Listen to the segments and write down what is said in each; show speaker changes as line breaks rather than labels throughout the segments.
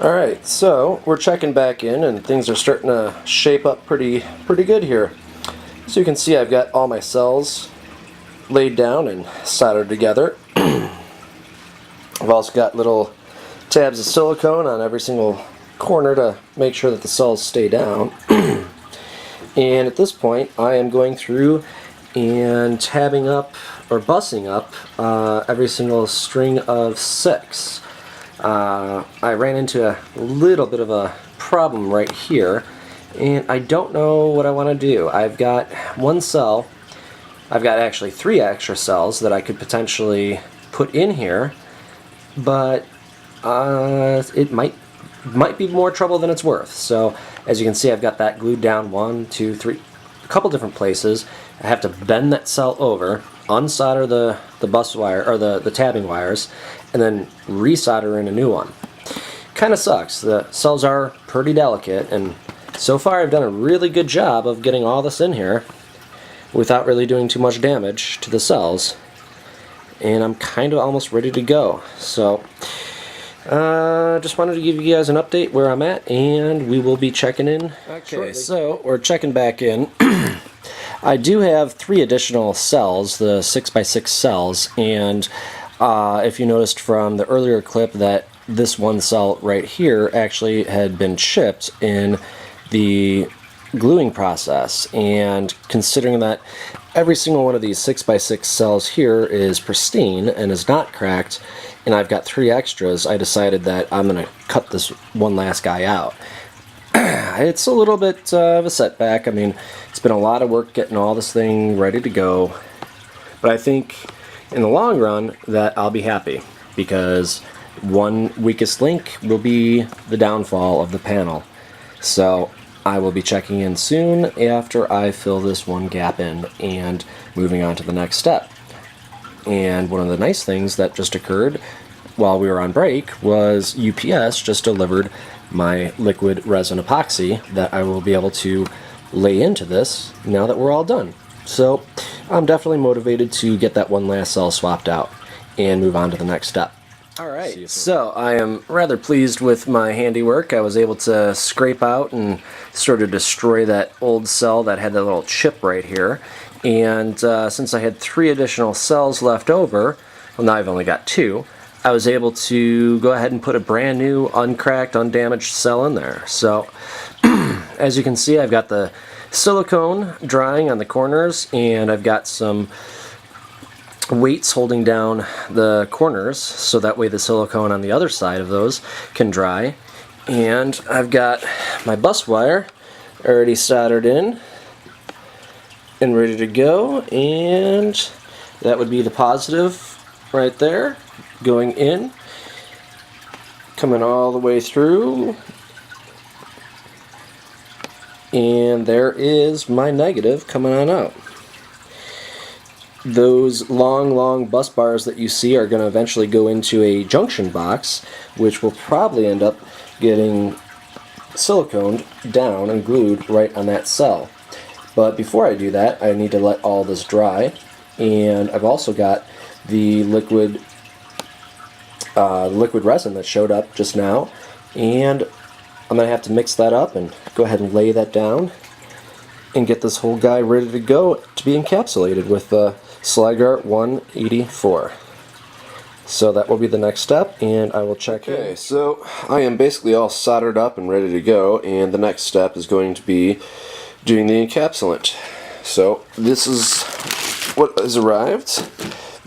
Alright, so we're checking back in and things are starting to shape up pretty good here. So you can see I've got all my cells laid down and soldered together. I've also got little tabs of silicone on every single corner to make sure that the cells stay down. And at this point I am going through and tabbing up or bussing up every single string of 6. I ran into a little bit of a problem right here, and I don't know what I want to do. I've got one cell, I've got actually 3 extra cells that I could potentially put in here, but it might be more trouble than it's worth. So as you can see, I've got that glued down 1, 2, 3, a couple different places. I have to bend that cell over, unsolder the bus wire or the tabbing wires, and then resolder in a new one. Kind of sucks. The cells are pretty delicate, and so far I've done a really good job of getting all this in here without really doing too much damage to the cells, and I'm kind of almost ready to go. So just wanted to give you guys an update where I'm at, and we will be checking in shortly. So we're checking back in. I do have 3 additional cells, the 6x6 cells, and if you noticed from the earlier clip that this one cell right here actually had been chipped in the gluing process, and considering that every single one of these 6x6 cells here is pristine and is not cracked, and I've got 3 extras, I decided that I'm going to cut this one last guy out. It's a little bit of a setback. I mean, it's been a lot of work getting all this thing ready to go, but I think in the long run that I'll be happy, because one weakest link will be the downfall of the panel. So I will be checking in soon after I fill this one gap in and moving on to the next step. And one of the nice things that just occurred while we were on break was UPS just delivered my liquid resin epoxy that I will be able to lay into this now that we're all done. So I'm definitely motivated to get that one last cell swapped out and move on to the next step. Alright, so I am rather pleased with my handiwork. I was able to scrape out and sort of destroy that old cell that had that little chip right here. And since I had 3 additional cells left over, well, now I've only got 2, I was able to go ahead and put a brand new, uncracked, undamaged cell in there. So as you can see, I've got the silicone drying on the corners, and I've got some weights holding down the corners so that way the silicone on the other side of those can dry. And I've got my bus wire already soldered in and ready to go, and that would be the positive right there going in, coming all the way through, and there is my negative coming on out. Those long bus bars that you see are going to eventually go into a junction box, which will probably end up getting siliconed down and glued right on that cell. But before I do that, I need to let all this dry, and I've also got the liquid resin that showed up just now, and I'm going to have to mix that up and go ahead and lay that down and get this whole guy ready to go to be encapsulated with the Sligar 184. So that will be the next step, and I will check in. Okay, so I am basically all soldered up and ready to go, and the next step is going to be doing the encapsulant. So this is what has arrived.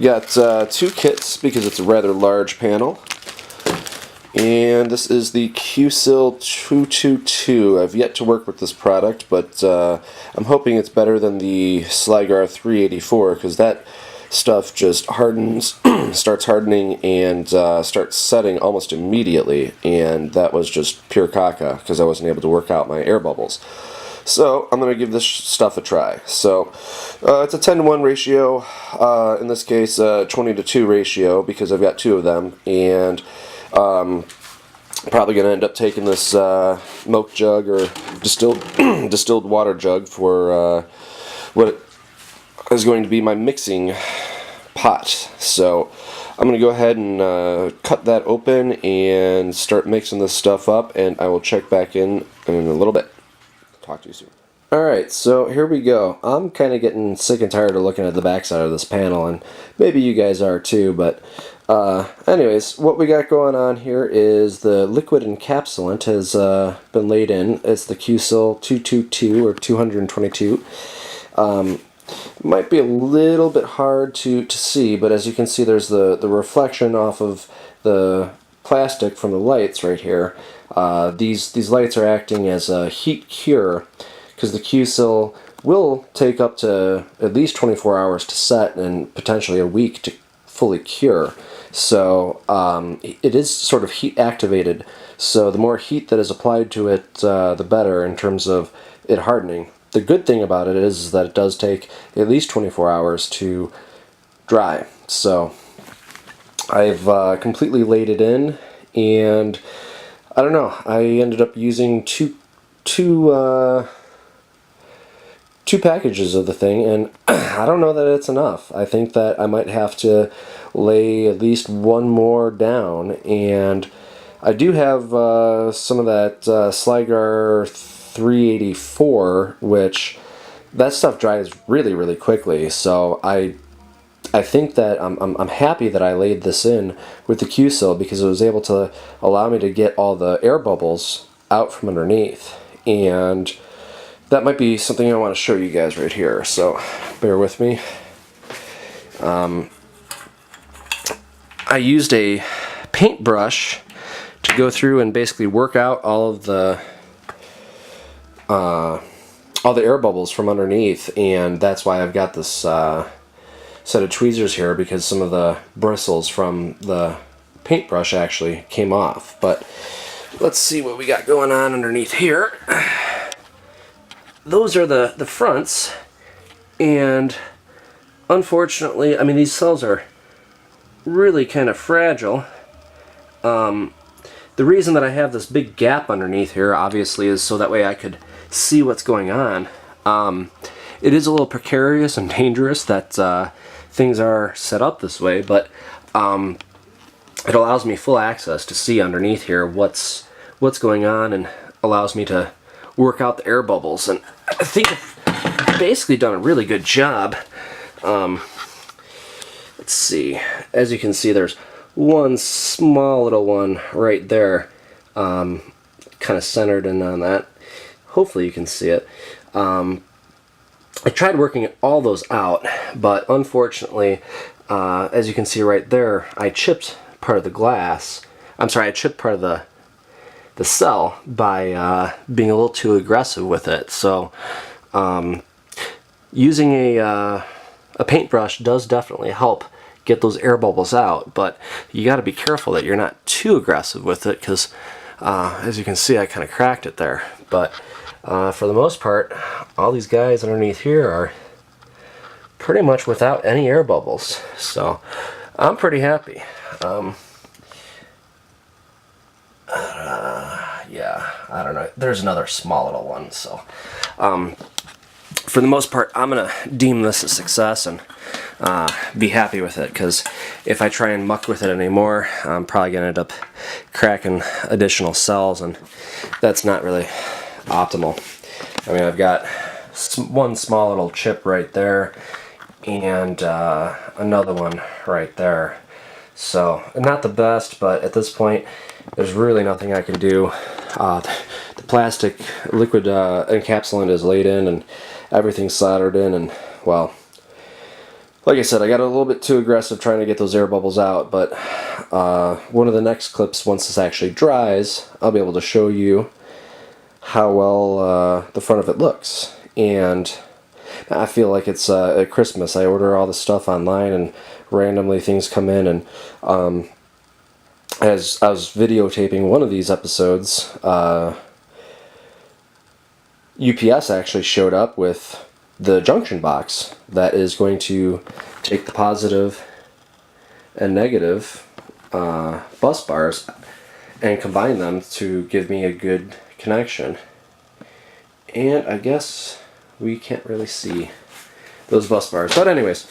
Got 2 kits because it's a rather large panel, and this is the QSIL 222. I've yet to work with this product, but I'm hoping it's better than the Sligar 384, because that stuff just hardens, starts hardening, and starts setting almost immediately, and that was just pure caca because I wasn't able to work out my air bubbles. So I'm going to give this stuff a try. So it's a 10-to-1 ratio, in this case 20-to-2 ratio, because I've got 2 of them, and probably going to end up taking this milk jug or distilled water jug for what is going to be my mixing pot. So I'm going to go ahead and cut that open and start mixing this stuff up, and I will check back in a little bit. Talk to you soon. Alright, so here we go. I'm kind of getting sick and tired of looking at the backside of this panel, and maybe you guys are too, but anyways, what we got going on here is the liquid encapsulant has been laid in. It's the QSIL 222 or 222. Might be a little bit hard to see, but as you can see, there's the reflection off of the plastic from the lights right here. These lights are acting as a heat cure, because the QSIL will take up to at least 24 hours to set and potentially a week to fully cure. So it is sort of heat activated, so the more heat that is applied to it, the better in terms of it hardening. The good thing about it is that it does take at least 24 hours to dry. So I've completely laid it in, and I don't know, I ended up using two packages of the thing, and I don't know that it's enough. I think that I might have to lay at least one more down, and I do have some of that Sligar 384, which that stuff dries really quickly, so I think that I'm happy that I laid this in with the QSIL, because it was able to allow me to get all the air bubbles out from underneath, and that might be something I want to show you guys right here, so bear with me. I used a paintbrush to go through and basically work out all the air bubbles from underneath, and that's why I've got this set of tweezers here, because some of the bristles from the paintbrush actually came off. But let's see what we got going on underneath here. Those are the fronts, and unfortunately, I mean, these cells are really kind of fragile. The reason that I have this big gap underneath here, obviously, is so that way I could see what's going on. It is a little precarious and dangerous that things are set up this way, but it allows me full access to see underneath here what's going on, and allows me to work out the air bubbles. And I think I've basically done a really good job. Let's see. As you can see, there's one small little one right there, kind of centered in on that. Hopefully you can see it. I tried working all those out, but unfortunately, as you can see right there, I chipped part of the glass. I'm sorry, I chipped part of the cell by being a little too aggressive with it. So using a paintbrush does definitely help get those air bubbles out, but you got to be careful that you're not too aggressive with it, because as you can see, I kind of cracked it there. But for the most part, all these guys underneath here are pretty much without any air bubbles, so I'm pretty happy. Yeah, I don't know. There's another small little one, so for the most part, I'm gonna deem this a success and be happy with it, because if I try and muck with it anymore, I'm probably gonna end up cracking additional cells, and that's not really optimal. I mean, I've got one small little chip right there, and another one right there. So, not the best, but at this point, there's really nothing I can do. The plastic liquid encapsulant is laid in, and everything's soldered in, and, well, like I said, I got a little bit too aggressive trying to get those air bubbles out, but one of the next clips, once this actually dries, I'll be able to show you how well the front of it looks. And I feel like it's at Christmas. I order all the stuff online, and randomly things come in, and as I was videotaping one of these episodes, UPS actually showed up with the junction box that is going to take the positive and negative bus bars and combine them to give me a good connection. And I guess we can't really see those bus bars, but anyways,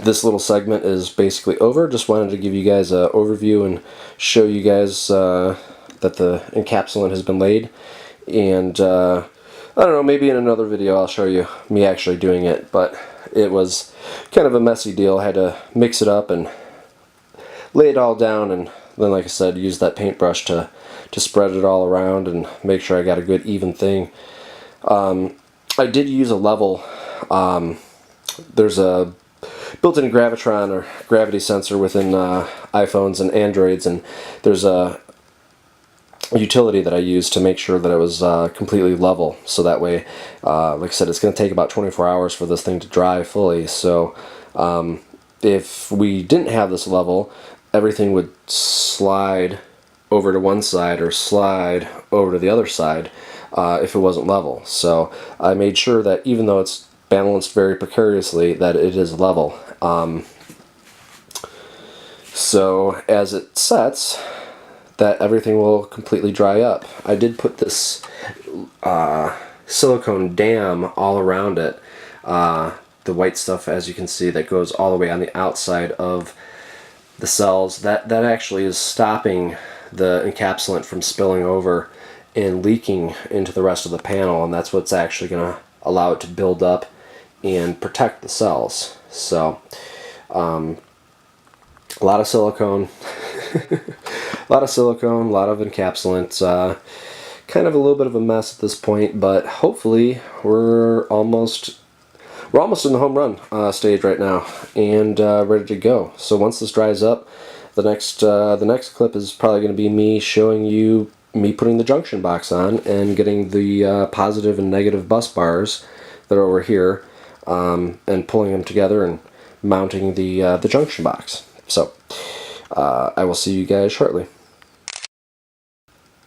this little segment is basically over. Just wanted to give you guys an overview and show you guys that the encapsulant has been laid. And I don't know, maybe in another video I'll show you me actually doing it, but it was kind of a messy deal. I had to mix it up and lay it all down, and then, like I said, use that paintbrush to spread it all around and make sure I got a good even thing. I did use a level. There's a built-in gravitron or gravity sensor within iPhones and Androids, and there's a utility that I use to make sure that it was completely level, so that way, like I said, it's going to take about 24 hours for this thing to dry fully. So if we didn't have this level, everything would slide over to one side or slide over to the other side if it wasn't level. So I made sure that even though it's balanced very precariously, that it is level. So as it sets, that everything will completely dry up. I did put this silicone dam all around it. The white stuff, as you can see, that goes all the way on the outside of the cells. That actually is stopping the encapsulant from spilling over and leaking into the rest of the panel, and that's what's actually going to allow it to build up and protect the cells. So a lot of silicone, a lot of encapsulant. Kind of a little bit of a mess at this point, but hopefully we're almost in the home run stage right now, and ready to go. So once this dries up, the next clip is probably going to be me showing you me putting the junction box on and getting the positive and negative bus bars that are over here, and pulling them together and mounting the junction box. So I will see you guys shortly.